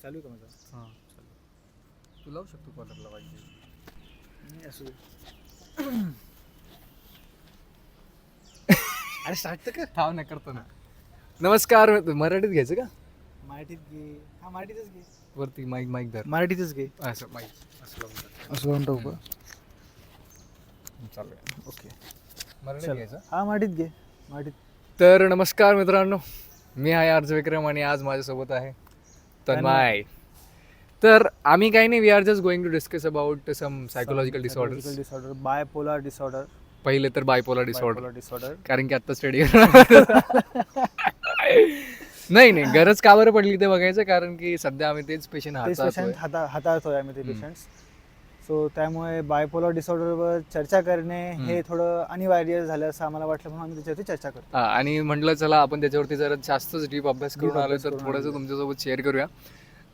चालू आहे का माझा? हां चालेल. तू लावू शकतो कॉलरला पाहिजे. नाही असू दे. अरे स्टार्ट तर कर. थांब ना करतो ना. नमस्कार. मराठीत घ्यायचं का? मराठीत घे. हा मराठीतच घे. वरती माईक माईक धर. मराठीतच घे. असं माईक असं लावून टाक. असं म्हणतो का? चालू आहे. ओके. मराठीत चल. घ्यायचं. हा मराठीत घे. मराठीत. तर नमस्कार मित्रांनो, मी आहे आर्ज विक्रम आणि आज माझ्यासोबत आहे तन्मय. तर आम्ही काही नाही, we are just going to discuss about some psychological disorders. Disorder, bipolar disorder. पहिले तर बायपोलर डिसऑर्डर, डिसऑर्डर. कारण की आता स्टडी नाही नाही गरज का बरं पडली ते बघायचं, कारण की सध्या आम्ही तेच पेशंट तेच पेशंट हाताळतोय आम्ही ते पेशंट्स. सो त्यामुळे बायपोलर डिसऑर्डरवर चर्चा करणे हे थोडं अनिवार्य झालं असं आम्हाला वाटलं, म्हणून आम्ही त्याच्यावरती चर्चा करतो. आणि म्हटलं चला आपण त्याच्यावरती जरा जास्तच डीप अभ्यास करून आलो तर करून थोडंसं आलो. तुमच्यासोबत शेअर करूया.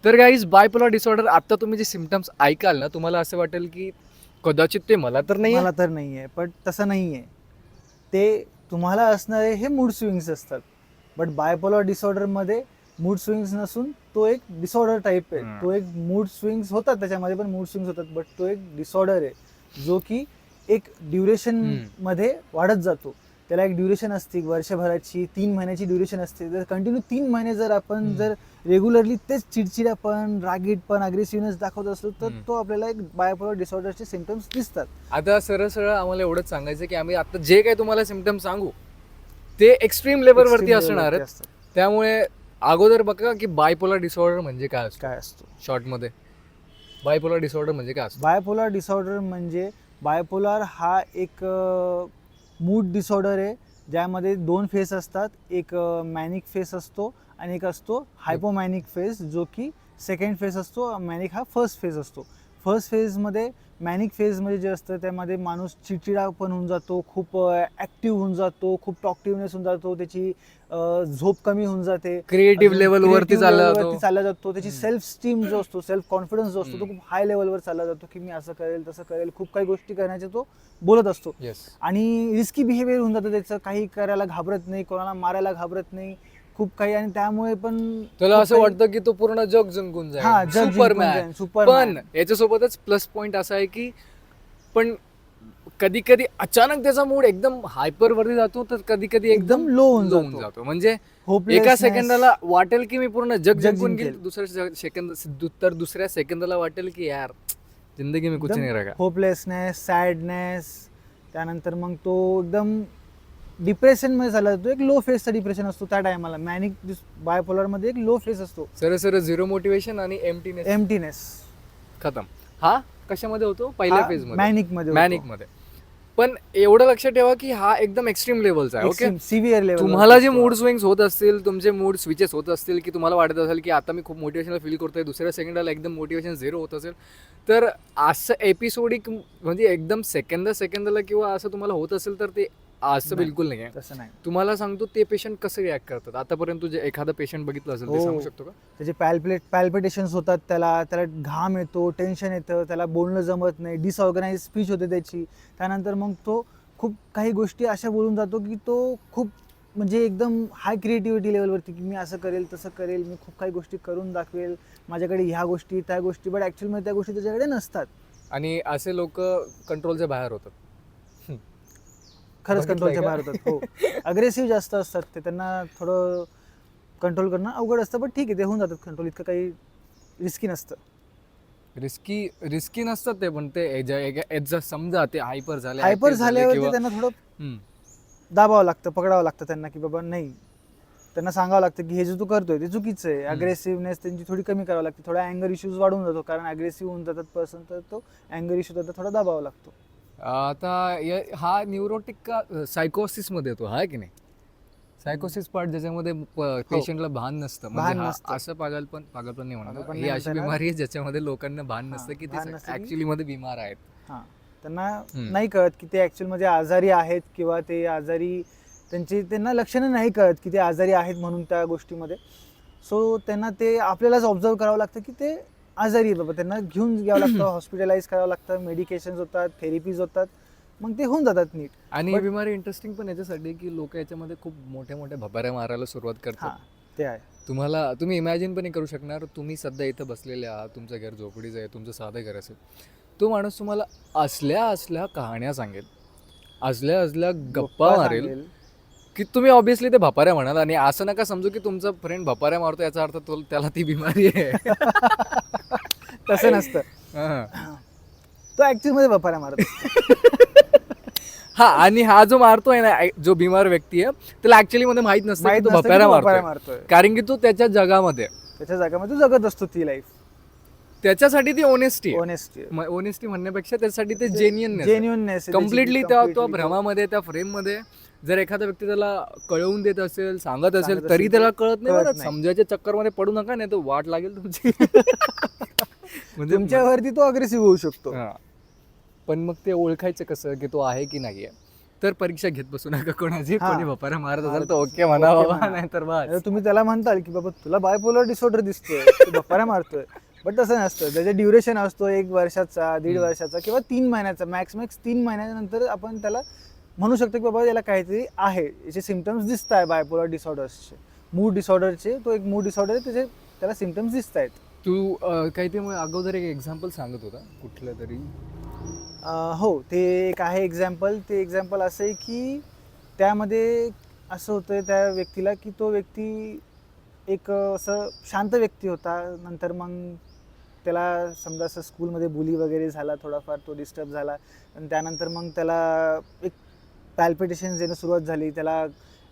तर गाईज, बायपोलर डिसऑर्डर आता तुम्ही जे सिम्पटम्स ऐकाल ना, तुम्हाला असं वाटेल की कदाचित ते मला तर नाही मला तर नाही आहे, पण तसं नाही आहे. ते तुम्हाला असणारे हे मूड स्विंग्स असतात, बट बायपोलर डिसऑर्डरमध्ये मूड स्विंग्स नसून तो एक डिसऑर्डर टाईप आहे. तो एक मूड स्विंग्स होतात, त्याच्यामध्ये पण मूड स्विंग्स होतात, बट तो एक डिसऑर्डर आहे जो की एक ड्युरेशन मध्ये वाढत जातो. त्याला एक ड्युरेशन असते, वर्षभराची 3 महिन्याची ड्युरेशन असते. जर कंटिन्यू 3 महिने जर आपण जर रेग्युलरली तेच चिडचिडापण, रागीटपण, अग्रेसिव्हनेस दाखवत असलो तर तो आपल्याला एक बायपोलर डिसऑर्डरचे सिम्पटम्स दिसतात. आता सरळ सरळ आम्हाला एवढंच सांगायचं की आम्ही आता जे काही तुम्हाला सिम्पटम्स सांगू ते एक्स्ट्रीम लेवलवरती असणार आहेत. त्यामुळे अगोदर बघा की बायपोलर डिसऑर्डर म्हणजे काय असतो. शॉर्टमध्ये बायपोलर डिसऑर्डर म्हणजे काय असतो? बायपोलर डिसऑर्डर म्हणजे, बायपोलर हा एक मूड डिसऑर्डर आहे ज्यामध्ये 2 फेस असतात. एक मॅनिक फेस असतो आणि एक असतो हायपोमॅनिक फेस, जो की सेकंड फेस असतो. मॅनिक हा फर्स्ट फेज असतो. फर्स्ट फेजमध्ये, मॅनिक फेजमध्ये जे असतं त्यामध्ये माणूस चिडचिडा पण होऊन जातो, खूप ॲक्टिव्ह होऊन जातो, खूप टॉक्टिव्हनेस होऊन जातो, त्याची झोप कमी होऊन जाते, क्रिएटिव्ह लेवलवरती चालला जातो. त्याची सेल्फ स्टीम जो असतो, सेल्फ कॉन्फिडन्स जो असतो तो खूप हाय लेवलवर चालला जातो की मी असं करेल तसं करेल, खूप काही गोष्टी करण्याचे तो बोलत असतो. आणि रिस्की बिहेवियर होऊन जातं त्याचं, काही करायला घाबरत नाही, कोणाला मारायला घाबरत नाही, खूप काही. आणि त्यामुळे पण तुला असं वाटतं की तो पूर्ण जग जिंकून जाईल, सुपरमॅन. पण याच्यासोबतच प्लस पॉइंट असा आहे की पण कधी कधी अचानक त्याचा मूड एकदम हायपर वरती जातो, तर कधी कधी एकदम लो होऊन जातो. म्हणजे एका सेकंदाला वाटेल की मी पूर्ण जग जिंकून गेल, दुसऱ्या सेकंदाला वाटेल की यार जिंदगी में कुछ नहीं रहा. होपलेसनेस, सॅडनेस, त्यानंतर मग तो एकदम डिप्रेशन मध्ये झाला जातो. एक लो फेसचा डिप्रेशन असतो त्या टायमाला. मॅनिक बायपोलर मध्ये एक लो फेस असतो, सरळ झिरो मोटिवेशन आणि एम्प्टीनेस खतम. हा कशामध्ये होतो? पहिल्या फेज मध्ये, मॅनिक मध्ये. पण एवढं लक्षात ठेवा की हा एकदम एक्स्ट्रीम लेवलचा आहे. Okay, severe level. तुम्हाला जे मूड स्विंग्स होत असतील, तुमचे मूड स्विचेस होत असतील, की तुम्हाला वाटत असेल की आता मी खूप मोटिवेशनल फील करतोय, दुसऱ्या सेकंडाला एकदम मोटिवेशन झिरो होत असेल, तर असं एपिसोडिक म्हणजे एकदम सेकंदाला किंवा असं तुम्हाला होत असेल तर ते असं बिलकुल नाही आहे. तसं नाही. तुम्हाला सांगतो ते पेशंट कसं रिॲक्ट करतात. आतापर्यंत जे एखादा पेशंट बघितलं असेल ते सांगू शकतो का? त्याचे पॅल्पिटेशन्स होतात, त्याला घाम येतो, टेन्शन येतं, त्याला बोलणं जमत नाही, डिसऑर्गनाइज स्पीच होते त्याची. त्यानंतर मग तो खूप काही गोष्टी अशा बोलून जातो की तो खूप म्हणजे एकदम हाय क्रिएटिव्हिटी लेवलवरती की मी असं करेल तसं करेल, मी खूप काही गोष्टी करून दाखवेल, माझ्याकडे ह्या गोष्टी त्या गोष्टी, बट ॲक्च्युअलमध्ये त्या गोष्टी त्याच्याकडे नसतात. आणि असे लोक कंट्रोलच्या बाहेर होतात. खरंच कंट्रोलच्या बाहेर होतात. हो, अग्रेसिव्ह जास्त असतात ते, त्यांना थोडं कंट्रोल करणं अवघड असतं, पण ठीक आहे, ते होऊन जातात कंट्रोल. इतकं काही रिस्की नसतं. रिस्की नसतात ते, पण ते समजा ते हायपर झाल्यावरती त्यांना थोडं दाबावं लागतं, पकडावं लागतं त्यांना की बाबा नाही. त्यांना सांगावं लागतं की हे जे तू करतोय ते चुकीचं आहे. अग्रेसिव्हनेस त्यांची थोडी कमी करावं लागते. थोडा अँगर इश्यूज वाढून जातो, कारण अग्रेसिव्ह होऊन जातात पर्सन, तर तो अँगर इश्यू त्याचा थोडा दाबावा लागतो. आता हा न्यूरोटिक का सायकोसिस मध्ये येतो, हा की नाही? सायकोसिस पार्ट ज्याच्यामध्ये पेशंटला भान नसतं, म्हणजे असं पागलपण नाही म्हणणार, ही अशी बिमारी आहे ज्याच्यामध्ये लोकांना भान नसतं की ते ऍक्च्युअली मध्ये बिमार आहेत. त्यांना नाही कळत की ते ऍक्च्युअल मध्ये आजारी आहेत, किंवा ते आजारी, त्यांना लक्षणं नाही कळत की ते आजारी आहेत म्हणून त्या गोष्टीमध्ये. सो त्यांना ते आपल्यालाच ऑब्झर्व करावं लागतं की ते आजारी आहे बाबा. त्यांना घेऊन घ्यावं लागतं, हॉस्पिटलाइज करावं लागतं, मेडिकेशन्स होतात, थेरपीज होतात, मग ते होऊन जातात नीट. आणि ही बिमारी इंटरेस्टिंग पण याच्यासाठी की लोक याच्यामध्ये खूप मोठ्या भबाऱ्या मारायला सुरुवात करतात. ते आहे. तुम्ही इमॅजिन पण नाही करू शकणार, तुम्ही सध्या इथं बसलेले आहात, तुमचं घर झोपडीचं आहे, तुमचं साधं घर असेल, तो माणूस तुम्हाला असल्या कहाण्या सांगेल, असल्या गप्पा मारेल सांगेल. की तुम्ही ऑब्विसली ते भपाऱ्या म्हणाल. आणि असं नका समजू की तुमचा फ्रेंड भपाऱ्या मारतो याचा अर्थ त्याला ती बिमारी आहे. तसं नसतं. हां. तो ऍक्च्युअली मध्ये बपाऱ्या मारतो. हा, आणि हा जो मारतोय ना, जो बिमार व्यक्ती आहे, त्याला ऍक्च्युअली मध्ये माहित नसतं की तो भपाऱ्या मारतोय, कारण की तो त्याच्या जगामध्ये, त्याच्या जागामध्ये तो जगत असतो ती लाईफ. त्याच्यासाठी ती ऑनेस्टी ऑनेस्टी ऑनेस्टी म्हणण्यापेक्षा त्याच्यासाठी ते जेन्युअननेस जेन्युअननेस कम्प्लिटली त्या भ्रमामध्ये, त्या फ्रेममध्ये. जर एखादा व्यक्ती त्याला कळवून देत असेल, सांगत असेल, तरी त्याला कळत नाही. बरं, समजायच्या चक्करमध्ये पडू नका, नाही तर वाट लागेल तुमची. म्हणजे तुमच्यावरती तो अग्रेसिव्ह होऊ शकतो. पण मग ते ओळखायचं कसं की तो आहे की नाहीये? तर परीक्षा घेत बसू नका कोणाची. कोणी भपाऱ्या मारत असेल तर ओके म्हणा बाबा, नाही तर बस. तुम्ही त्याला म्हणताल की बाबा तुला बायपोलर डिसऑर्डर दिसतोय, तू भपाऱ्या मारतोय, बट तसं नसतं. त्याचे ड्युरेशन असतो 1 वर्षाचा, 1.5 वर्षाचा किंवा 3 महिन्याचा. मॅक्स 3 महिन्यानंतर आपण त्याला म्हणू शकतो की बाबा याला काहीतरी आहे, याचे सिम्पटम्स दिसत आहे बायपोलर डिसऑर्डर्सचे, मूड डिसऑर्डरचे. तो एक मूड डिसऑर्डर आहे, त्याला सिम्पटम्स दिसत आहेत. तू काहीतरी अगोदर एक एक्झाम्पल सांगत होता कुठलं तरी. हो, ते एक आहे एक्झाम्पल. ते एक्झाम्पल असं आहे की त्यामध्ये असं होतं त्या व्यक्तीला की तो व्यक्ती एक असं शांत व्यक्ती होता. नंतर मग त्याला समजा असं स्कूलमध्ये बुली वगैरे झाला, थोडाफार तो डिस्टर्ब झाला. आणि त्यानंतर मग त्याला एक पॅल्पिटेशन्स येणं सुरुवात झाली. त्याला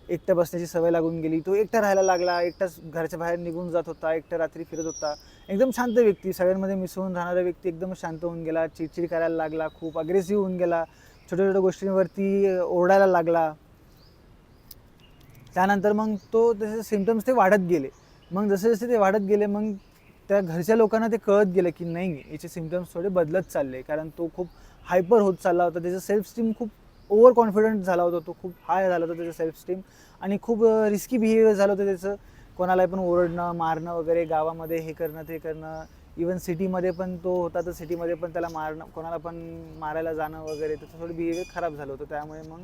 एकटं बसण्याची सवय लागून गेली. तो एकटा राहायला लागला, एकटाच घराच्या बाहेर निघून जात होता, एकटा रात्री फिरत होता. एकदम शांत व्यक्ती, सगळ्यांमध्ये मिसळून राहणारा व्यक्ती एकदम शांत होऊन गेला. चिडचिड करायला लागला, खूप अग्रेसिव्ह होऊन गेला, छोट्या छोट्या गोष्टींवरती ओरडायला लागला. त्यानंतर मग त्याचे सिम्पटम्स ते वाढत गेले. मग जसे जसे ते वाढत गेले, मग त्या घरच्या लोकांना ते कळत गेलं की नाही, याचे सिम्पटम्स थोडे बदलत चालले, कारण तो खूप हायपर होत चालला होता. त्याचं सेल्फ स्टीम खूप ओव्हर कॉन्फिडंट झाला होता, तो खूप हाय झाला होता त्याचं सेल्फ स्टीम, आणि खूप रिस्की बिहेवियर झालं होतं त्याचं. कोणाला पण ओरडणं, मारणं वगैरे, गावामध्ये हे करणं ते करणं. इवन सिटीमध्ये पण तो होता, तर सिटीमध्ये पण त्याला मारणं, कोणाला पण मारायला जाणं वगैरे, त्याचं थोडं बिहेवियर खराब झालं होतं. त्यामुळे मग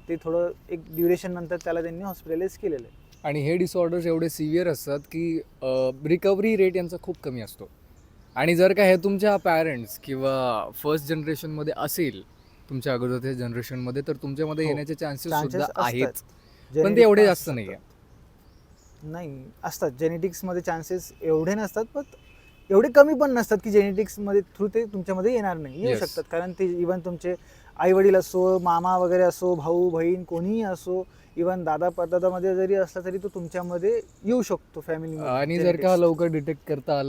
ते थोडं एक ड्युरेशन नंतर त्याला त्यांनी हॉस्पिटलाइज केलेलं आहे. आणि हे डिसऑर्डर्स एवढे सिव्हिअर असतात की रिकव्हरी रेट यांचा खूप कमी असतो. आणि जर का हे तुमच्या पॅरेंट्स किंवा फर्स्ट जनरेशनमध्ये असेल, तुमच्या अगोदरच्या जनरेशनमध्ये, तर तुमच्यामध्ये येण्याचे चान्सेस सुद्धा आहेत, पण ते एवढे जास्त नाही आहे. नाही, असतात जेनेटिक्समध्ये चान्सेस, एवढे नसतात, पण एवढे कमी पण नसतात की जेनेटिक्समध्ये थ्रू ते तुमच्यामध्ये येणार नाही. येऊ शकतात, कारण ते इव्हन तुमचे आई वडील असो, मामा वगैरे असो, भाऊ बहीण कोणीही असो, इव्हन दादा परदादामध्ये जरी असला तरी तो तुमच्यामध्ये येऊ शकतो फॅमिली. आणि जर का लवकर डिटेक्ट करता आलं